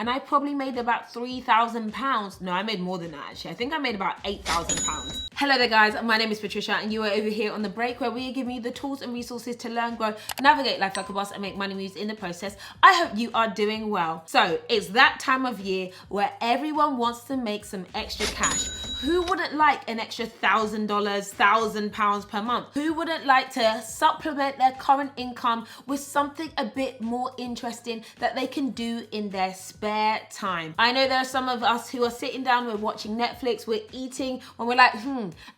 and I probably made about £3,000. No, I made more than that actually. I think I made about £8,000. Hello there guys, my name is Patricia and you are over here on The Break, where we are giving you the tools and resources to learn, grow, navigate life like a boss and make money moves in the process. I hope you are doing well. So it's that time of year where everyone wants to make some extra cash. Who wouldn't like an extra $1,000, £1,000 per month? Who wouldn't like to supplement their current income with something a bit more interesting that they can do in their spare time? I know there are some of us who are sitting down, we're watching Netflix, we're eating, and we're like,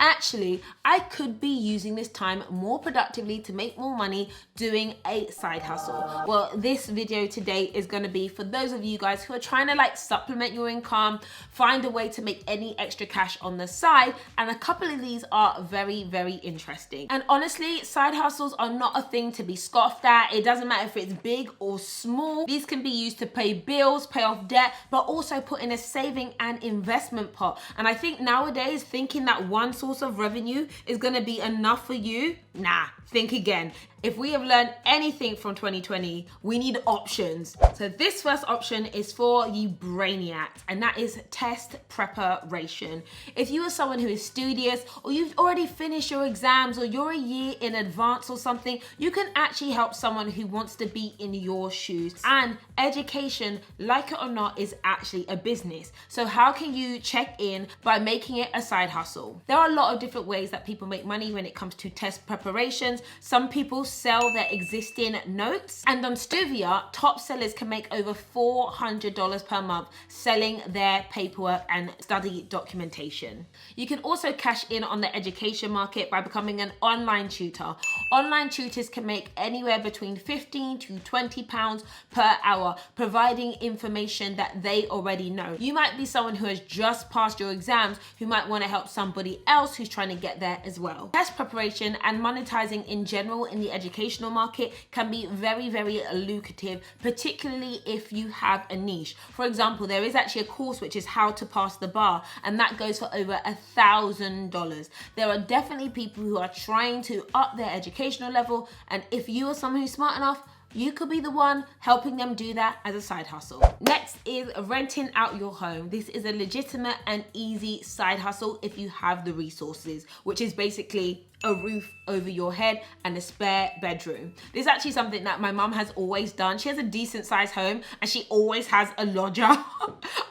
actually, I could be using this time more productively to make more money doing a side hustle. Well, this video today is going to be for those of you guys who are trying to like supplement your income, find a way to make any extra cash on the side, and a couple of these are very, very interesting. And honestly, side hustles are not a thing to be scoffed at. It doesn't matter if it's big or small. These can be used to pay bills, pay off debt, but also put in a saving and investment pot. And I think nowadays, thinking that one source of revenue is going to be enough for you, nah, think again. If we have learned anything from 2020, we need options. So this first option is for you brainiacs, and that is test preparation. If you are someone who is studious, or you've already finished your exams, or you're a year in advance or something, you can actually help someone who wants to be in your shoes. And education, like it or not, is actually a business. So how can you check in by making it a side hustle? There are a lot of different ways that people make money when it comes to test preparations. Some people sell their existing notes, and on Stuvia, top sellers can make over $400 per month selling their paperwork and study documentation. You can also cash in on the education market by becoming an online tutor. Online tutors can make anywhere between £15 to £20 per hour, providing information that they already know. You might be someone who has just passed your exams who might want to help somebody else who's trying to get there as well. Test preparation and monetizing in general in the educational market can be very, very lucrative, particularly if you have a niche. For example, there is actually a course which is how to pass the bar, and that goes for over $1,000. There are definitely people who are trying to up their educational level, and if you are someone who's smart enough, you could be the one helping them do that as a side hustle. Next is renting out your home. This is a legitimate and easy side hustle if you have the resources, which is basically a roof over your head and a spare bedroom. This is actually something that my mum has always done. She has a decent sized home and she always has a lodger.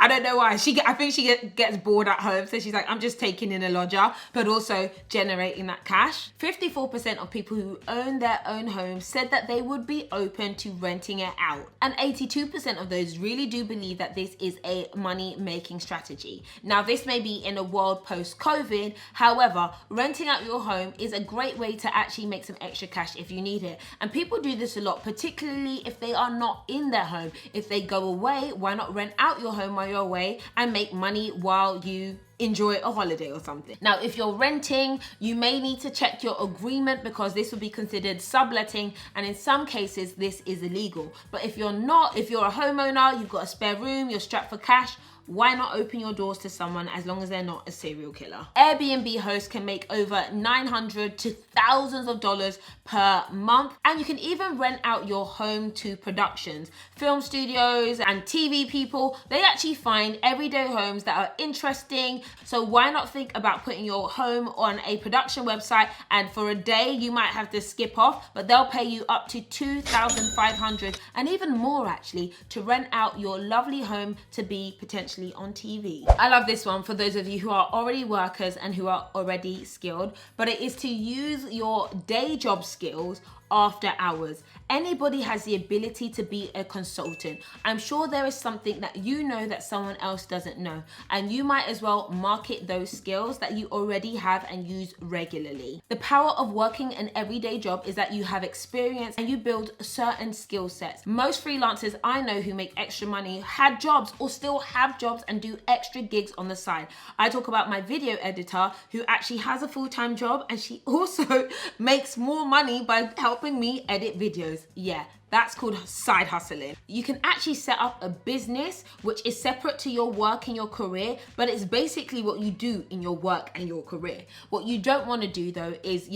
I don't know why. I think she gets bored at home, so she's like, I'm just taking in a lodger, but also generating that cash. 54% of people who own their own home said that they would be open to renting it out. And 82% of those really do believe that this is a money-making strategy. Now, this may be in a world post-COVID. However, renting out your home is a great way to actually make some extra cash if you need it. And people do this a lot, particularly if they are not in their home. If they go away, why not rent out your home while you're away and make money while you enjoy a holiday or something. Now, if you're renting, you may need to check your agreement because this will be considered subletting, and in some cases this is illegal. But if you're not, if you're a homeowner, you've got a spare room, you're strapped for cash, why not open your doors to someone as long as they're not a serial killer? Airbnb hosts can make over $900 to thousands of dollars per month. And you can even rent out your home to productions. Film studios and TV people, they actually find everyday homes that are interesting. So why not think about putting your home on a production website, and for a day you might have to skip off, but they'll pay you up to $2,500 and even more actually to rent out your lovely home to be potentially on TV. I love this one for those of you who are already workers and who are already skilled, but it is to use your day job skills after hours. Anybody has the ability to be a consultant. I'm sure there is something that you know that someone else doesn't know, and you might as well market those skills that you already have and use regularly. The power of working an everyday job is that you have experience and you build certain skill sets. Most freelancers I know who make extra money had jobs or still have jobs and do extra gigs on the side. I talk about my video editor who actually has a full-time job, and she also makes more money by helping me edit videos. Yeah, that's called side hustling. You can actually set up a business which is separate to your work and your career, but it's basically what you do in your work and your career. What you don't want to do though is,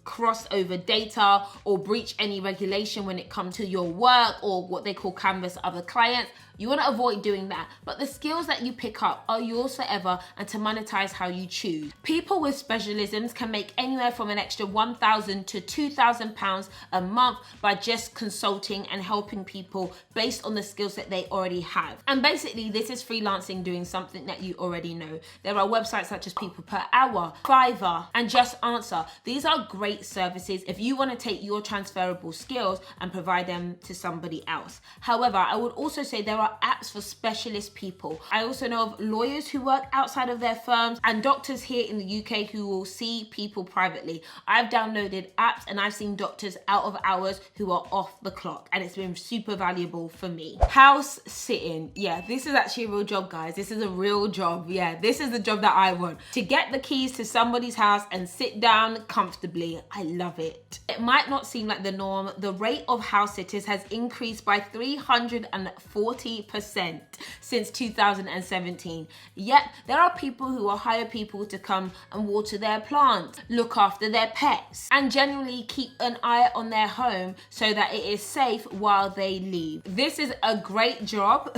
cross over data or breach any regulation when it comes to your work or what they call canvas other clients. You want to avoid doing that. But the skills that you pick up are yours forever and to monetize how you choose. People with specialisms can make anywhere from an extra £1,000 to £2,000 a month by just consulting and helping people based on the skills that they already have. And basically, this is freelancing, doing something that you already know. There are websites such as People Per Hour, Fiverr, and Just Answer. These are great services if you want to take your transferable skills and provide them to somebody else. However, I would also say there are apps for specialist people. I also know of lawyers who work outside of their firms and doctors here in the UK who will see people privately. I've downloaded apps and I've seen doctors out of hours who are off the clock, and it's been super valuable for me. House sitting. Yeah, this is actually a real job, guys. This is a real job. Yeah, this is the job that I want. To get the keys to somebody's house and sit down comfortably. I love it. It might not seem like the norm. The rate of house sitters has increased by 340% since 2017. Yet there are people who will hire people to come and water their plants, look after their pets, and generally keep an eye on their home so that it is safe while they leave. This is a great job.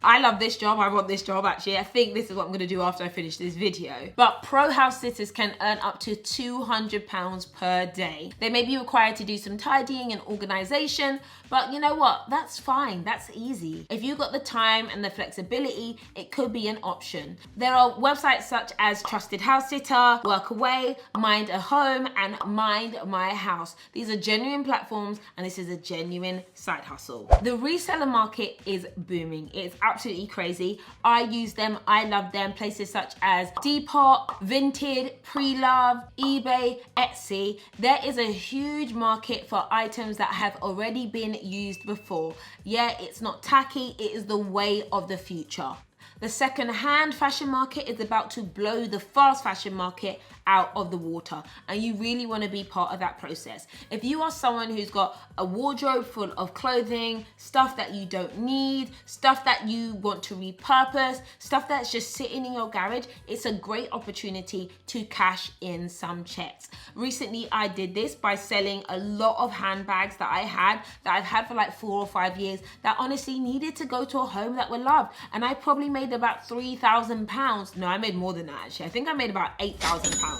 I love this job. I want this job actually. I think this is what I'm going to do after I finish this video. But pro house sitters can earn up to £200 per day. They may be required to do some tidying and organization, but you know what? That's fine. That's easy. If you've got the time and the flexibility, it could be an option. There are websites such as Trusted House Sitter, Workaway, Mind a Home, and Mind My House. These are genuine platforms and this is a genuine side hustle. The reseller market is booming. It's absolutely crazy. I use them. I love them. Places such as Depop, Vinted, Pre-Love, eBay, Etsy. There is a huge market for items that have already been used before. Yeah, it's not tacky. It is the way of the future. The second-hand fashion market is about to blow the fast fashion market out of the water, and you really want to be part of that process. If you are someone who's got a wardrobe full of clothing, stuff that you don't need, stuff that you want to repurpose, stuff that's just sitting in your garage, it's a great opportunity to cash in some checks. Recently, I did this by selling a lot of handbags that I've had for like 4 or 5 years that honestly needed to go to a home that were loved, and I probably made about £3,000. No, I made more than that actually. I think I made about £8,000.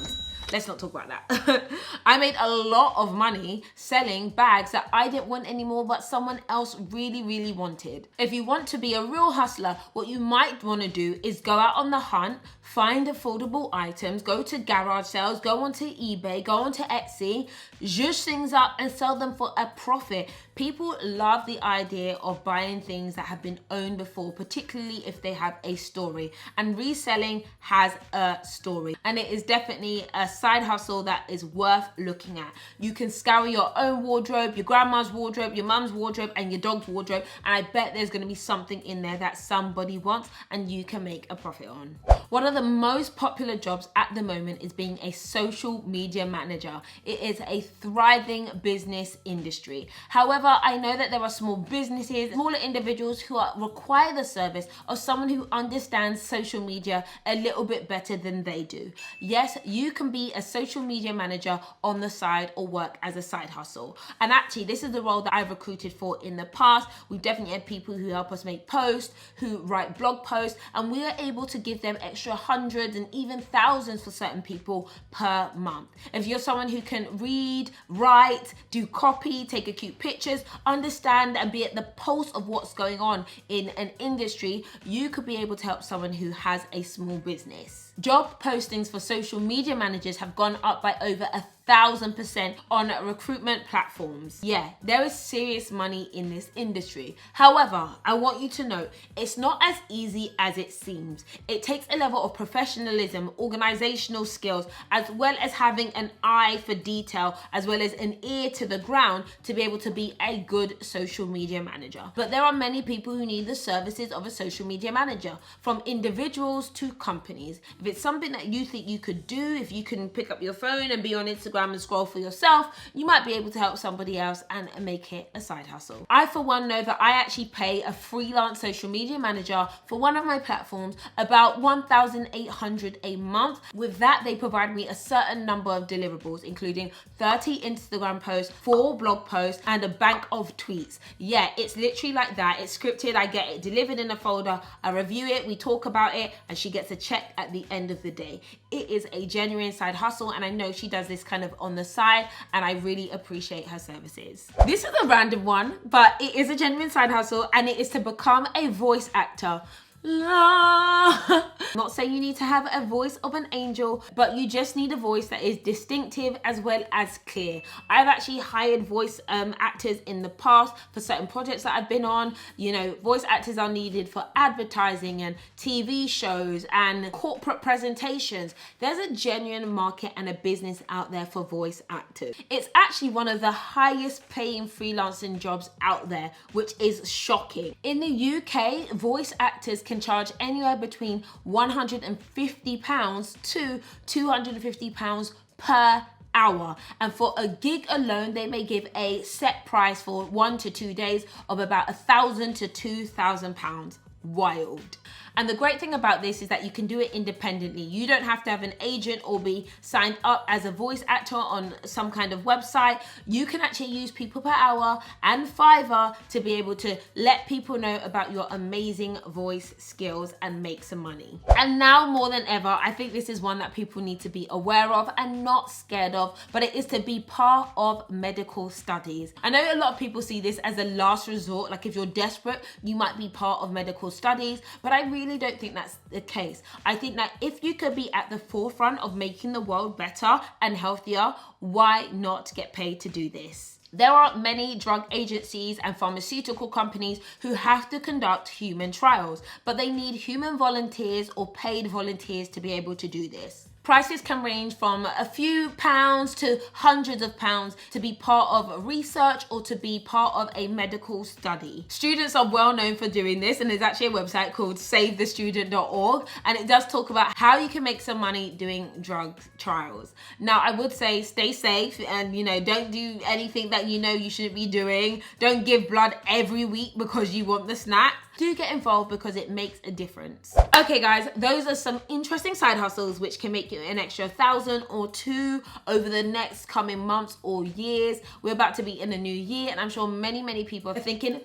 Let's not talk about that. I made a lot of money selling bags that I didn't want anymore, but someone else really, really wanted. If you want to be a real hustler, what you might want to do is go out on the hunt, find affordable items, go to garage sales, go onto eBay, go onto Etsy, zhuzh things up and sell them for a profit. People love the idea of buying things that have been owned before, particularly if they have a story. And reselling has a story. And it is definitely a side hustle that is worth looking at. You can scour your own wardrobe, your grandma's wardrobe, your mum's wardrobe, and your dog's wardrobe. And I bet there's going to be something in there that somebody wants and you can make a profit on. One of the most popular jobs at the moment is being a social media manager. It is a thriving business industry. However, I know that there are small businesses, smaller individuals who require the service of someone who understands social media a little bit better than they do. Yes, you can be a social media manager on the side or work as a side hustle. And actually, this is the role that I've recruited for in the past. We've definitely had people who help us make posts, who write blog posts, and we are able to give them extra hundreds and even thousands for certain people per month. If you're someone who can read, write, do copy, take a cute pictures, understand and be at the pulse of what's going on in an industry, you could be able to help someone who has a small business. Job postings for social media managers have gone up by over 1,000% on recruitment platforms. Yeah, there is serious money in this industry. However, I want you to know it's not as easy as it seems. It takes a level of professionalism, organizational skills, as well as having an eye for detail, as well as an ear to the ground to be able to be a good social media manager. But there are many people who need the services of a social media manager, from individuals to companies. If it's something that you think you could do, if you can pick up your phone and be on Instagram Instagram and scroll for yourself, you might be able to help somebody else and make it a side hustle. I, for one, know that I actually pay a freelance social media manager for one of my platforms about $1,800 a month. With that, they provide me a certain number of deliverables, including 30 Instagram posts, 4 blog posts, and a bank of tweets. Yeah, it's literally like that. It's scripted. I get it delivered in a folder. I review it. We talk about it, and she gets a check at the end of the day. It is a genuine side hustle, and I know she does this kind of on the side, and I really appreciate her services. This is a random one, but it is a genuine side hustle, and it is to become a voice actor. Not saying you need to have a voice of an angel, but you just need a voice that is distinctive as well as clear. I've actually hired voice actors in the past for certain projects that I've been on. You know, voice actors are needed for advertising and TV shows and corporate presentations. There's a genuine market and a business out there for voice actors. It's actually one of the highest paying freelancing jobs out there, which is shocking. In the UK, voice actors can charge anywhere between £150 to £250 per hour, and for a gig alone they may give a set price for 1 to 2 days of about £1,000 to £2,000. Wild. And the great thing about this is that you can do it independently. You don't have to have an agent or be signed up as a voice actor on some kind of website. You can actually use people per hour and Fiverr to be able to let people know about your amazing voice skills and make some money. And now more than ever, I think this is one that people need to be aware of and not scared of, but it is to be part of medical studies. I know a lot of people see this as a last resort, like if you're desperate, you might be part of medical studies, but I really don't think that's the case. I think that if you could be at the forefront of making the world better and healthier, why not get paid to do this? There are many drug agencies and pharmaceutical companies who have to conduct human trials, but they need human volunteers or paid volunteers to be able to do this. Prices can range from a few pounds to hundreds of pounds to be part of research or to be part of a medical study. Students are well known for doing this, and there's actually a website called savethestudent.org, and it does talk about how you can make some money doing drug trials. Now, I would say stay safe and, you know, don't do anything that you know you shouldn't be doing. Don't give blood every week because you want the snack. Do get involved because it makes a difference. Okay guys, those are some interesting side hustles which can make you an extra 1,000 or 2 over the next coming months or years. We're about to be in a new year, and I'm sure many people are thinking,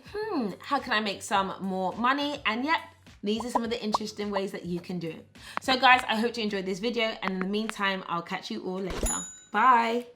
how can I make some more money? And yep, these are some of the interesting ways that you can do it. So guys, I hope you enjoyed this video, and in the meantime, I'll catch you all later. Bye.